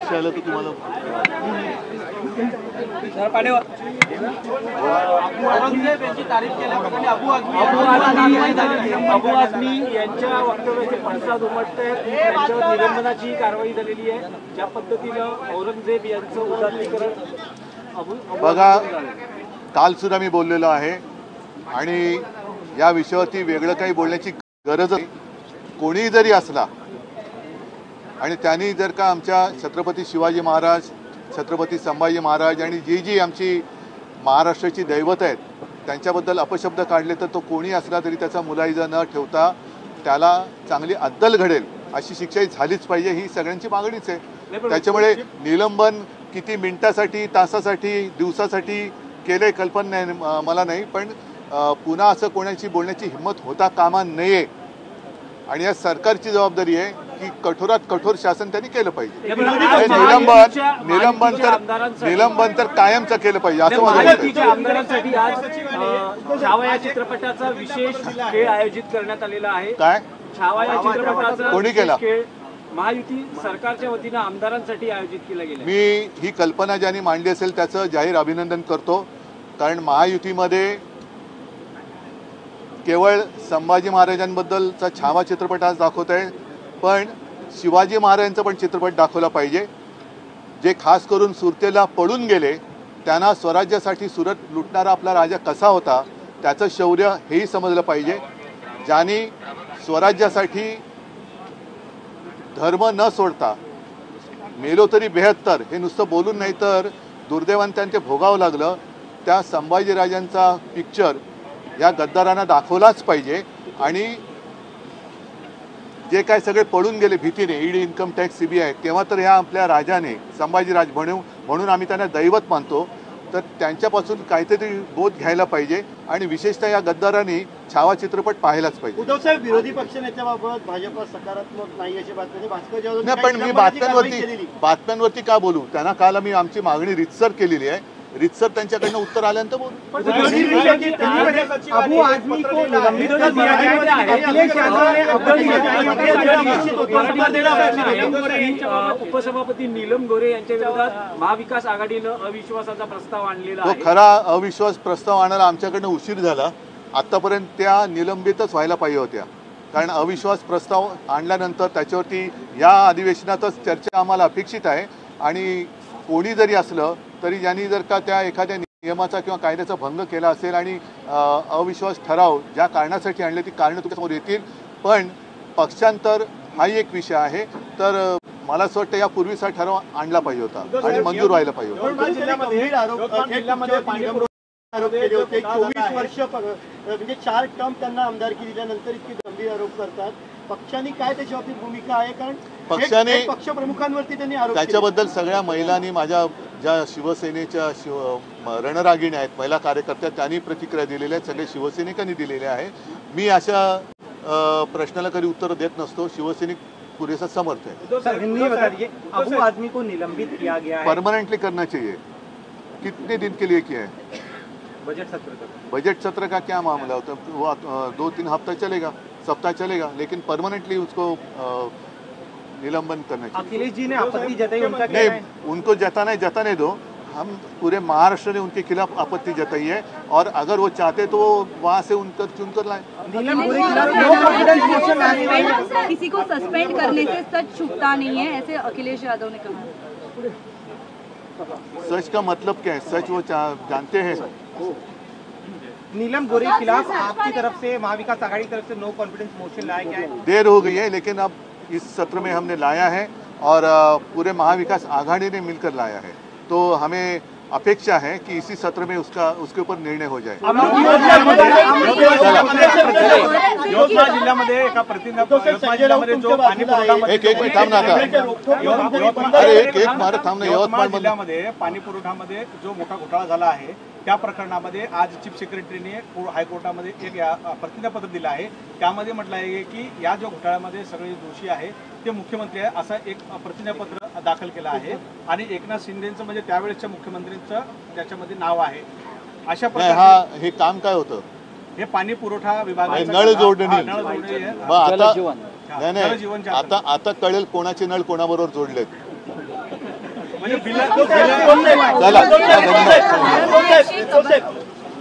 लक्ष आलं तर तुम्हाला अबू आझमी यांच्या वक्तव्याचे पडसाद उमटत आहेत. त्यांच्यावर निलंबनाची कारवाई झालेली आहे. ज्या पद्धतीनं औरंगजेब यांचं उदात्तीकरण बघा, काल सुद्धा मी बोललेलो आहे आणि या विषयावरती वेगळं काही बोलण्याची गरज नाही. कोणी जरी असला आणि त्यांनी जर का आमच्या छत्रपती शिवाजी महाराज, छत्रपती संभाजी महाराज आणि जी जी आमची महाराष्ट्राची दैवत आहेत त्यांच्याबद्दल अपशब्द काढले तर तो कोणी असला तरी त्याचा मुलाहिजा न ठेवता त्याला चांगली अद्दल घडेल अशी शिक्षा झालीच पाहिजे, ही सगळ्यांची मागणीच आहे. त्याच्यामुळे निलंबन किती मिनिटासाठी, तासासाठी, दिवसासाठी केले कल्पना नाही मला नाही, पण पुन्हा असं कोणाची बोलण्याची हिंमत होता कामा नये आणि या सरकारची जबाबदारी आहे की कठोरात कठोर शासन त्यांनी केलं पाहिजे. निलंबन तर कायमचं केलं पाहिजे असं मला आमदारांसाठी आज छावा या चित्रपटाचा विशेष खेळ आयोजित करण्यात आलेला आहे. काय छावा या चित्रपटाचा कोणी केला? महायुती सरकारच्या वतीनं आमदारांसाठी आयोजित केला गेला. मी ही कल्पना ज्यांनी मांडली असेल त्याचं जाहीर अभिनंदन करतो, कारण महायुतीमध्ये केवळ संभाजी महाराजांबद्दलचा छावा चित्रपट आज दाखवत आहे, पण शिवाजी महाराजांचा पण चित्रपट दाखवला पाहिजे. जे खास करून सुरतेला पळून गेले, त्यांना स्वराज्यासाठी सुरत लुटणारा आपला राजा कसा होता त्याचं शौर्य हेही समजलं पाहिजे. ज्यांनी स्वराज्यासाठी धर्म न सोडता मेलो तरी 72 हे नुसतं बोलून नाही तर दुर्दैवाने त्यांना ते भोगावं लागलं. त्या संभाजीराजांचा पिक्चर या गद्दारांना दाखवलाच पाहिजे आणि जे काय सगळे पळून गेले भीतीने, ईडी, इन्कम टॅक्स, CBI, तेव्हा तर ह्या आपल्या राजाने संभाजीराज म्हणून आम्ही त्यांना दैवत मानतो, तर त्यांच्यापासून काहीतरी बोध घ्यायला पाहिजे आणि विशेषतः या गद्दारांनी छावा चित्रपट पाहायलाच पाहिजे. उद्धव साहेब, विरोधी पक्षनेत्याबाबत भाजप सकारात्मक नाही अशी बातमी भास्कर जाधव नाही, पण मी बातम्यांवरती का बोलू? त्यांना काल आम्ही आमची मागणी रितसर केलेली आहे. रितसर त्यांच्याकडनं उत्तर आल्यानंतर बोलू. अबू आझमी को निलंबित कर दिया गया है. अखिलेश यादव ने उपसभापती नीलम गोरे यांच्या विरोधात महाविकास आघाडीनं अविश्वासाचा प्रस्ताव आणलेला आहे. तो खरा अविश्वास प्रस्ताव आणायला आमच्याकडनं उशीर झाला. आतापर्यंत त्या निलंबितच व्हायला पाहिजे होत्या, कारण अविश्वास प्रस्ताव आणल्यानंतर त्याच्यावरती या अधिवेशनातच चर्चा आम्हाला अपेक्षित आहे. आणि कोणी जरी असलं तरी ज्यांनी जर का त्या एखाद्या नियमाचा किंवा कायद्याचा भंग केला असेल आणि अविश्वास ठराव ज्या कारणासाठी आणले ती कारणं तुमच्यासमोर येतील, पण पक्षांतर हाही एक विषय आहे. तर मला असं वाटतं यापूर्वीचा ठराव आणला पाहिजे होता आणि मंजूर व्हायला पाहिजे होता. 24 वर्ष म्हणजे 4 टर्म त्यांना आमदारकी दिल्यानंतर इतके गंभीर आरोप करतात. पक्षांनी काय त्याच्यावरती भूमिका आहे? कारण पक्षाने पक्षप्रमुखांवरती त्यांनी आरोप त्याच्याबद्दल सगळ्या महिलांनी, माझ्या ज्या शिवसेनेच्या रणरागिण्या आहेत, महिला कार्यकर्त्या, त्यांनी प्रतिक्रिया दिलेल्या आहेत, सगळे शिवसैनिकांनी दिलेल्या आहे. मी अशा प्रश्नाला कधी उत्तर देत नसतो. शिवसैनिक पुरेसा समर्थ है. अबू आझमी को निलंबित किया गया है. परमानेंटली करना चाहिए. कितने दिन के लिए किया है? बजट सत्र का क्या मामला होता है? वो 2-3 हफ्ता चलेगा, सप्ताह चलेगा, लेकिन परमानेंटली उसको निलंबन करना चाहिए. अखिलेश जी ने आपत्ति जताई, उनका क्या नहीं, है? उनको जताने दो. हम पूरे महाराष्ट्र ने उनके खिलाफ आपत्ति जताई है और अगर वो चाहते तो वहाँ से चुनकर लाए. किसी को सस्पेंड करने से सच छुपता नहीं है, ऐसे अखिलेश यादव ने कहा. सच का मतलब क्या है? सच वो जानते हैं. नीलम गोरे के खिलाफ आपकी तरफ से, महाविकास आघाड़ी की तरफ से नो कॉन्फिडेंस मोशन लाया गया है. देर हो गई है, लेकिन अब इस सत्र में हमने लाया है और पूरे महाविकास आघाड़ी ने मिलकर लाया है. तो हमें अपेक्षा है कि इसी सत्र में उसके ऊपर निर्णय हो जाए. यवतमाळ जिल्ह्यामध्ये एका यवतमाळ जिल्ह्यामध्ये जो पाणी पुरवठा, एक मिनिट थांब ना. अरे एक मारत थांब ना. यवतमाळ जिल्ह्यामध्ये पाणी पुरवठ्यामध्ये जो मोठा घोटाळा झाला आहे त्या प्रकरणामध्ये आज चीफ सेक्रेटरीने हायकोर्टामध्ये एक प्रतिज्ञापत्र दिलं आहे. त्यामध्ये म्हटलं आहे की या जो घोटाळ्यामध्ये सगळे दोषी आहे ते मुख्यमंत्री आहे असं एक प्रतिज्ञापत्र दाखल केलं आहे आणि एकनाथ शिंदेचं म्हणजे त्यावेळेसच्या मुख्यमंत्र्यांचं त्याच्यामध्ये नाव आहे. अशा प्रकारे हे काम काय होतं? हे पाणी पुरवठा विभागाचं नळ जोडणी. नळ आता कळेल कोणाचे नळ कोणाबरोबर जोडलेत. म्हणजे चला धन्यवाद.